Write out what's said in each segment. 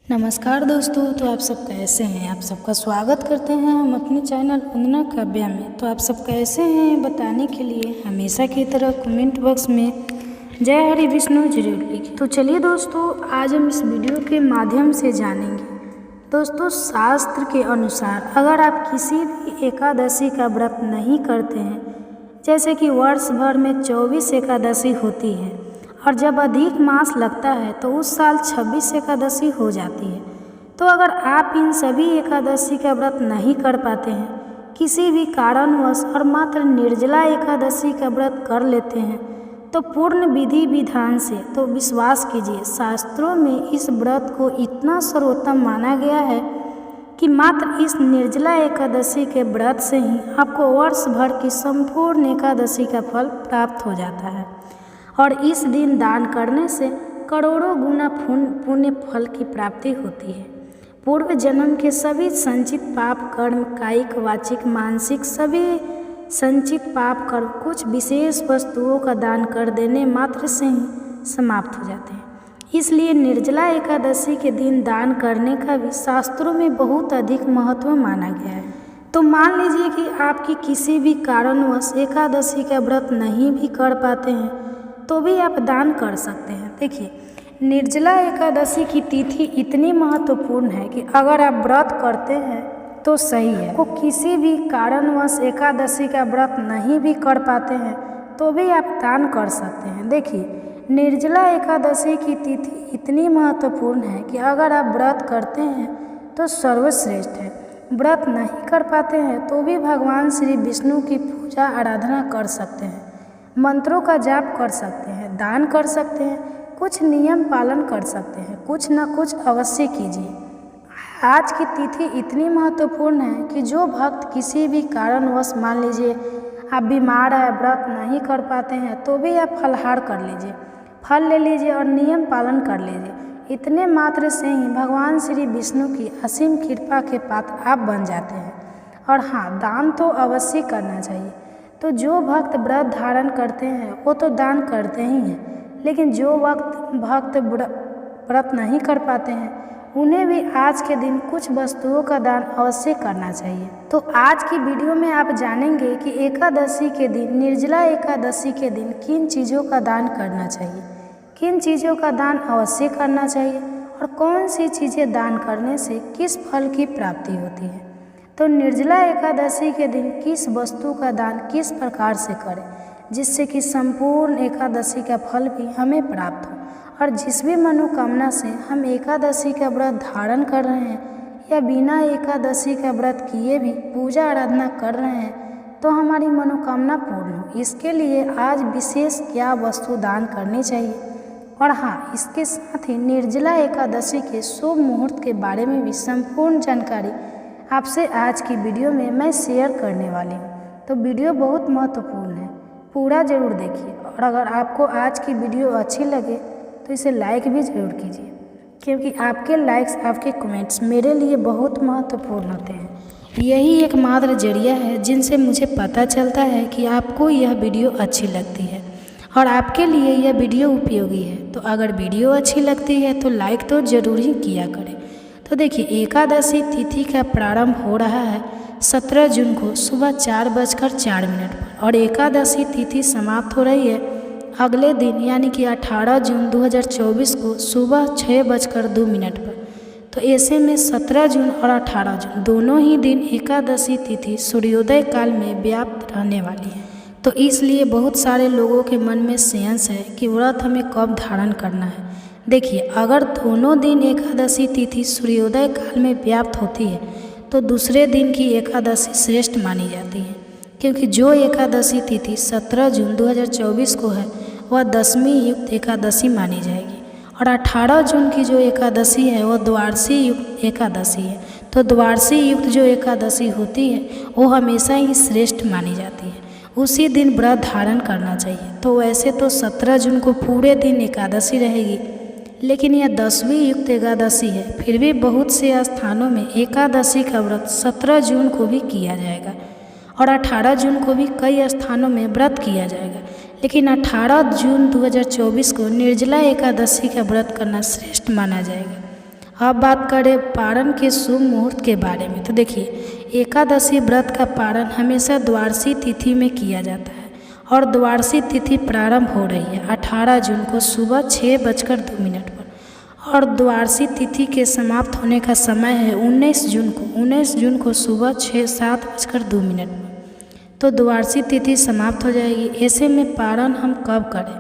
नमस्कार दोस्तों। तो आप सब कैसे हैं? आप सबका स्वागत करते हैं हम अपने चैनल वंदना काव्या में। तो आप सब कैसे हैं बताने के लिए हमेशा की तरह कमेंट बॉक्स में जय हरि विष्णु जरूर लिखिए। तो चलिए दोस्तों, आज हम इस वीडियो के माध्यम से जानेंगे दोस्तों, शास्त्र के अनुसार अगर आप किसी भी एकादशी का व्रत नहीं करते हैं, जैसे कि वर्ष भर में 24 एकादशी होती है और जब अधिक मास लगता है तो उस साल 26 एकादशी हो जाती है। तो अगर आप इन सभी एकादशी का व्रत नहीं कर पाते हैं, किसी भी कारणवश और मात्र निर्जला एकादशी का व्रत कर लेते हैं, तो पूर्ण विधि विधान से तो विश्वास कीजिए, शास्त्रों में इस व्रत को इतना सर्वोत्तम माना गया है कि मात्र इस निर्जला एकादशी के व्रत से ही आपको वर्ष भर की संपूर्ण एकादशी का फल प्राप्त हो जाता है और इस दिन दान करने से करोड़ों गुना पुण्य फल की प्राप्ति होती है। पूर्व जन्म के सभी संचित पाप कर्म, कायिक वाचिक मानसिक सभी संचित पाप कर्म कुछ विशेष वस्तुओं का दान कर देने मात्र से ही समाप्त हो जाते हैं। इसलिए निर्जला एकादशी के दिन दान करने का भी शास्त्रों में बहुत अधिक महत्व माना गया है। तो मान लीजिए कि आपकी किसी भी कारणवश एकादशी का व्रत नहीं भी कर पाते हैं, तो भी आप दान कर सकते हैं। देखिए, निर्जला एकादशी की तिथि इतनी महत्वपूर्ण है कि अगर आप व्रत करते हैं तो सही है, को किसी भी कारणवश एकादशी का व्रत नहीं भी कर पाते हैं तो भी आप दान कर सकते हैं। देखिए, निर्जला एकादशी की तिथि इतनी महत्वपूर्ण है कि अगर आप व्रत करते हैं तो सर्वश्रेष्ठ है। व्रत नहीं कर पाते हैं तो भी भगवान श्री विष्णु की पूजा आराधना कर सकते हैं, मंत्रों का जाप कर सकते हैं, दान कर सकते हैं, कुछ नियम पालन कर सकते हैं, कुछ न कुछ अवश्य कीजिए। आज की तिथि इतनी महत्वपूर्ण है कि जो भक्त किसी भी कारणवश, मान लीजिए आप बीमार हैं, व्रत नहीं कर पाते हैं, तो भी आप फलाहार कर लीजिए, फल ले लीजिए और नियम पालन कर लीजिए। इतने मात्र से ही भगवान श्री विष्णु की असीम कृपा के पात्र आप बन जाते हैं। और हाँ, दान तो अवश्य करना चाहिए। तो जो भक्त व्रत धारण करते हैं वो तो दान करते ही हैं, लेकिन जो भक्त व्रत नहीं कर पाते हैं उन्हें भी आज के दिन कुछ वस्तुओं का दान अवश्य करना चाहिए। तो आज की वीडियो में आप जानेंगे कि एकादशी के दिन, निर्जला एकादशी के दिन किन चीज़ों का दान करना चाहिए, किन चीज़ों का दान अवश्य करना चाहिए और कौन सी चीज़ें दान करने से किस फल की प्राप्ति होती है। तो निर्जला एकादशी के दिन किस वस्तु का दान किस प्रकार से करें जिससे कि संपूर्ण एकादशी का फल भी हमें प्राप्त हो, और जिस भी मनोकामना से हम एकादशी का व्रत धारण कर रहे हैं या बिना एकादशी का व्रत किए भी पूजा आराधना कर रहे हैं तो हमारी मनोकामना पूर्ण हो, इसके लिए आज विशेष क्या वस्तु दान करनी चाहिए। और हाँ, इसके साथ ही निर्जला एकादशी के शुभ मुहूर्त के बारे में भी संपूर्ण जानकारी आपसे आज की वीडियो में मैं शेयर करने वाली हूँ। तो वीडियो बहुत महत्वपूर्ण है, पूरा ज़रूर देखिए। और अगर आपको आज की वीडियो अच्छी लगे तो इसे लाइक भी ज़रूर कीजिए, क्योंकि आपके लाइक्स, आपके कमेंट्स मेरे लिए बहुत महत्वपूर्ण होते हैं। यही एकमात्र जरिया है जिनसे मुझे पता चलता है कि आपको यह वीडियो अच्छी लगती है और आपके लिए यह वीडियो उपयोगी है। तो अगर वीडियो अच्छी लगती है तो लाइक तो ज़रूर ही किया करें। तो देखिए, एकादशी तिथि का प्रारंभ हो रहा है 17 जून को सुबह 4:04 पर और एकादशी तिथि समाप्त हो रही है अगले दिन यानी कि 18 जून 2024 को सुबह 6:02 पर। तो ऐसे में 17 जून और 18 जून दोनों ही दिन एकादशी तिथि सूर्योदय काल में व्याप्त रहने वाली है। तो इसलिए बहुत सारे लोगों के मन में सेंस है कि व्रत हमें कब धारण करना है। देखिए, अगर दोनों दिन एकादशी तिथि सूर्योदय काल में व्याप्त होती है तो दूसरे दिन की एकादशी श्रेष्ठ मानी जाती है, क्योंकि जो एकादशी तिथि 17 जून 2024 को है वह 10वीं युक्त एकादशी मानी जाएगी और 18 जून की जो एकादशी है वह द्वादशी युक्त एकादशी है। तो द्वादशी युक्त जो एकादशी होती है वो हमेशा ही श्रेष्ठ मानी जाती है, उसी दिन व्रत धारण करना चाहिए। तो वैसे तो 17 जून को पूरे दिन एकादशी रहेगी, लेकिन यह 10वीं युक्त एकादशी है, फिर भी बहुत से स्थानों में एकादशी का व्रत 17 जून को भी किया जाएगा और 18 जून को भी कई स्थानों में व्रत किया जाएगा। लेकिन 18 जून 2024 को निर्जला एकादशी का व्रत करना श्रेष्ठ माना जाएगा। अब बात करें पारण के शुभ मुहूर्त के बारे में। तो देखिए, एकादशी व्रत का पारण हमेशा द्वादशी तिथि में किया जाता है और द्वादशी तिथि प्रारंभ हो रही है 18 जून को सुबह 6:02 पर और द्वादशी तिथि के समाप्त होने का समय है 19 जून को सुबह 7:02 पर। तो द्वादशी तिथि समाप्त हो जाएगी। ऐसे में पारण हम कब करें?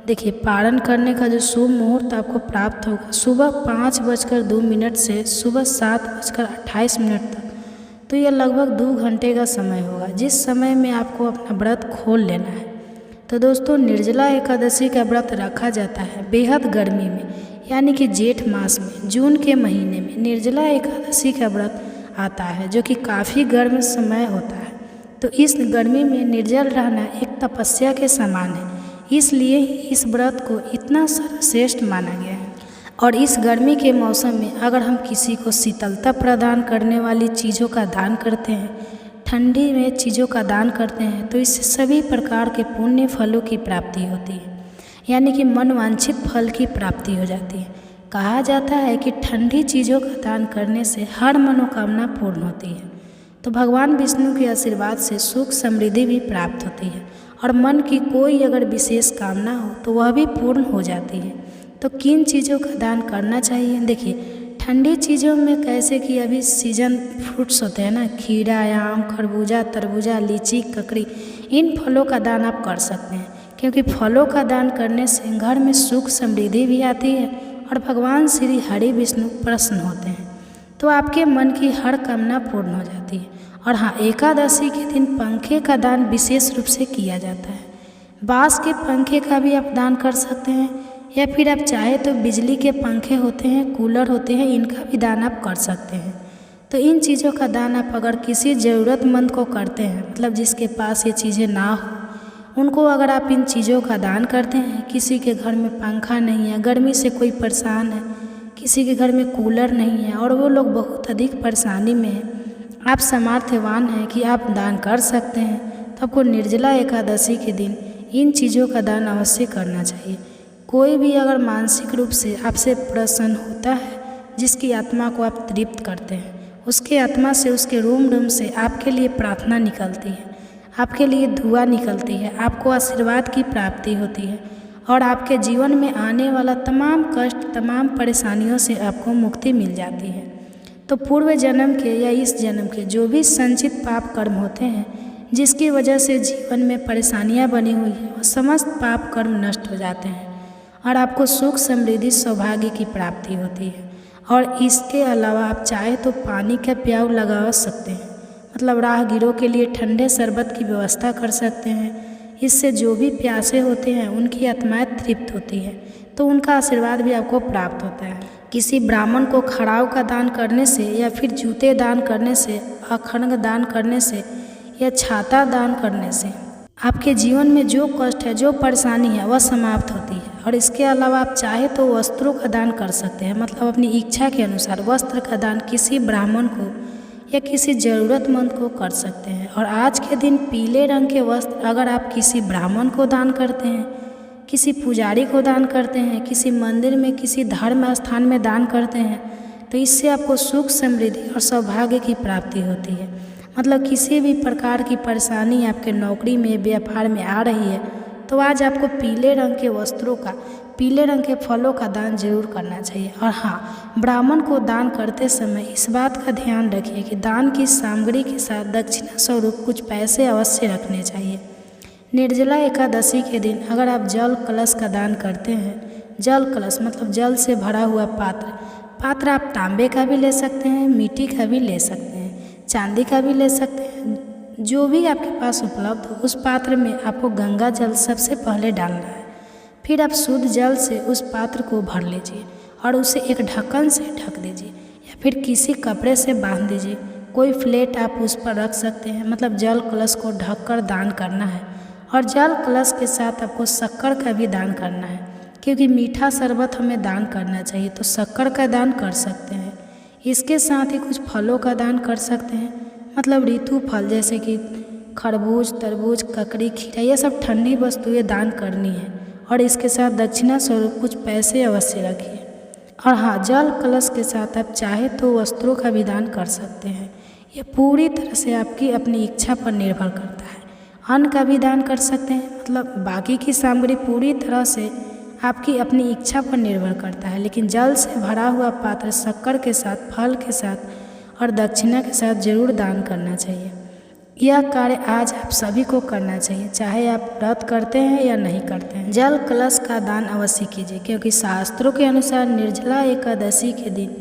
देखिए, पारण करने का जो शुभ मुहूर्त आपको प्राप्त होगा सुबह 5:02 से सुबह 7:28 तक। तो यह लगभग 2 घंटे का समय होगा, जिस समय में आपको अपना व्रत खोल लेना है। तो दोस्तों, निर्जला एकादशी का व्रत रखा जाता है बेहद गर्मी में, यानी कि जेठ मास में, जून के महीने में निर्जला एकादशी का व्रत आता है, जो कि काफ़ी गर्म समय होता है। तो इस गर्मी में निर्जल रहना एक तपस्या के समान है, इसलिए इस व्रत को इतना सर्वश्रेष्ठ माना गया है। और इस गर्मी के मौसम में अगर हम किसी को शीतलता प्रदान करने वाली चीज़ों का दान करते हैं, ठंडी में चीज़ों का दान करते हैं, तो इससे सभी प्रकार के पुण्य फलों की प्राप्ति होती है, यानी कि मनवांछित फल की प्राप्ति हो जाती है। कहा जाता है कि ठंडी चीज़ों का दान करने से हर मनोकामना पूर्ण होती है। तो भगवान विष्णु के आशीर्वाद से सुख समृद्धि भी प्राप्त होती है और मन की कोई अगर विशेष कामना हो तो वह भी पूर्ण हो जाती है। तो किन चीज़ों का दान करना चाहिए? देखिए, ठंडी चीज़ों में कैसे कि अभी सीजन फ्रूट्स होते हैं ना, खीरा, आम, खरबूजा, तरबूजा, लीची, ककड़ी, इन फलों का दान आप कर सकते हैं, क्योंकि फलों का दान करने से घर में सुख समृद्धि भी आती है और भगवान श्री हरि विष्णु प्रसन्न होते हैं। तो आपके मन की हर कामना पूर्ण हो जाती है। और हाँ, एकादशी के दिन पंखे का दान विशेष रूप से किया जाता है। बाँस के पंखे का भी आप दान कर सकते हैं, या फिर आप चाहे तो बिजली के पंखे होते हैं, कूलर होते हैं, इनका भी दान आप कर सकते हैं। तो इन चीज़ों का दान आप अगर किसी ज़रूरतमंद को करते हैं, मतलब जिसके पास ये चीज़ें ना हो, उनको अगर आप इन चीज़ों का दान करते हैं, किसी के घर में पंखा नहीं है, गर्मी से कोई परेशान है, किसी के घर में कूलर नहीं है और वो लोग बहुत अधिक परेशानी में हैं, आप सामर्थ्यवान हैं कि आप दान कर सकते हैं, तो आपको निर्जला एकादशी के दिन इन चीज़ों का दान अवश्य करना चाहिए। कोई भी अगर मानसिक रूप से आपसे प्रसन्न होता है, जिसकी आत्मा को आप तृप्त करते हैं, उसके आत्मा से, उसके रोम से आपके लिए प्रार्थना निकलती है, आपके लिए दुआ निकलती है, आपको आशीर्वाद की प्राप्ति होती है और आपके जीवन में आने वाला तमाम कष्ट, तमाम परेशानियों से आपको मुक्ति मिल जाती है। तो पूर्व जन्म के या इस जन्म के जो भी संचित पाप कर्म होते हैं, जिसकी वजह से जीवन में परेशानियां बनी हुई है, वो समस्त पाप कर्म नष्ट हो जाते हैं और आपको सुख समृद्धि सौभाग्य की प्राप्ति होती है। और इसके अलावा आप चाहे तो पानी का प्याऊ लगा सकते हैं, मतलब राहगीरों के लिए ठंडे शरबत की व्यवस्था कर सकते हैं। इससे जो भी प्यासे होते हैं उनकी आत्माएं तृप्त होती है, तो उनका आशीर्वाद भी आपको प्राप्त होता है। किसी ब्राह्मण को खड़ाऊ का दान करने से या फिर जूते दान करने से, अखंड दान करने से या छाता दान करने से आपके जीवन में जो कष्ट है, जो परेशानी है, वह समाप्त होती है। और इसके अलावा आप चाहे तो वस्त्रों का दान कर सकते हैं, मतलब अपनी इच्छा के अनुसार वस्त्र का दान किसी ब्राह्मण को या किसी ज़रूरतमंद को कर सकते हैं। और आज के दिन पीले रंग के वस्त्र अगर आप किसी ब्राह्मण को दान करते हैं, किसी पुजारी को दान करते हैं, किसी मंदिर में, किसी धर्म स्थान में दान करते हैं, तो इससे आपको सुख समृद्धि और सौभाग्य की प्राप्ति होती है। मतलब किसी भी प्रकार की परेशानी आपके नौकरी में, व्यापार में आ रही है, तो आज आपको पीले रंग के वस्त्रों का, पीले रंग के फलों का दान जरूर करना चाहिए। और हाँ, ब्राह्मण को दान करते समय इस बात का ध्यान रखिए कि दान की सामग्री के साथ दक्षिणा स्वरूप कुछ पैसे अवश्य रखने चाहिए। निर्जला एकादशी के दिन अगर आप जल कलश का दान करते हैं, जल कलश मतलब जल से भरा हुआ पात्र आप तांबे का भी ले सकते हैं, मिट्टी का भी ले सकते हैं, चांदी का भी ले सकते हैं, जो भी आपके पास उपलब्ध हो। उस पात्र में आपको गंगा जल सबसे पहले डालना है, फिर आप शुद्ध जल से उस पात्र को भर लीजिए और उसे एक ढक्कन से ढक दीजिए या फिर किसी कपड़े से बांध दीजिए। कोई प्लेट आप उस पर रख सकते हैं, मतलब जल कलश को ढककर दान करना है। और जल कलश के साथ आपको शक्कर का भी दान करना है, क्योंकि मीठा शरबत हमें दान करना चाहिए, तो शक्कर का दान कर सकते हैं। इसके साथ ही कुछ फलों का दान कर सकते हैं, मतलब ऋतु फल जैसे कि खरबूज, तरबूज, ककड़ी, खीरा, ये सब ठंडी वस्तुएं दान करनी है। और इसके साथ दक्षिणा स्वरूप कुछ पैसे अवश्य रखिए। और हाँ, जल कलश के साथ आप चाहे तो वस्त्रों का भी दान कर सकते हैं। यह पूरी तरह से आपकी अपनी इच्छा पर निर्भर करता है। अन्न का भी दान कर सकते हैं, मतलब बाकी की सामग्री पूरी तरह से आपकी अपनी इच्छा पर निर्भर करता है, लेकिन जल से भरा हुआ पात्र शक्कर के साथ, फल के साथ और दक्षिणा के साथ जरूर दान करना चाहिए। यह कार्य आज आप सभी को करना चाहिए, चाहे आप व्रत करते हैं या नहीं करते हैं। जल कलश का दान अवश्य कीजिए, क्योंकि शास्त्रों के अनुसार निर्जला एकादशी के दिन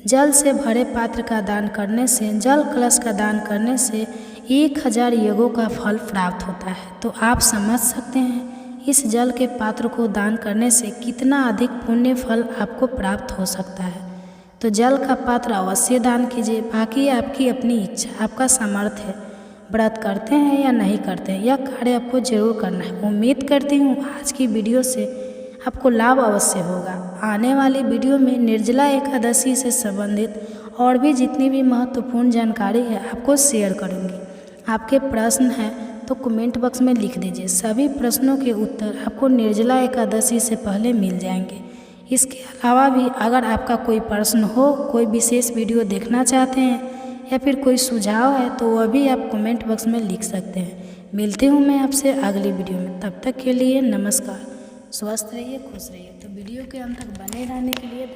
जल से भरे पात्र का दान करने से, जल कलश का दान करने से 1000 यज्ञों का फल प्राप्त होता है। तो आप समझ सकते हैं इस जल के पात्र को दान करने से कितना अधिक पुण्य फल आपको प्राप्त हो सकता है। तो जल का पात्र अवश्य दान कीजिए, बाकी आपकी अपनी इच्छा, आपका सामर्थ्य है। व्रत करते हैं या नहीं करते हैं, यह कार्य आपको जरूर करना है। उम्मीद करती हूँ आज की वीडियो से आपको लाभ अवश्य होगा। आने वाली वीडियो में निर्जला एकादशी से संबंधित और भी जितनी भी महत्वपूर्ण जानकारी है आपको शेयर करूँगी। आपके प्रश्न हैं तो कमेंट बॉक्स में लिख दीजिए, सभी प्रश्नों के उत्तर आपको निर्जला एकादशी से पहले मिल जाएंगे। इसके अलावा भी अगर आपका कोई प्रश्न हो, कोई विशेष वीडियो देखना चाहते हैं या फिर कोई सुझाव है तो वह भी आप कमेंट बॉक्स में लिख सकते हैं। मिलती हूँ मैं आपसे अगली वीडियो में, तब तक के लिए नमस्कार। स्वस्थ रहिए, खुश रहिए। तो वीडियो के अंत तक बने रहने के लिए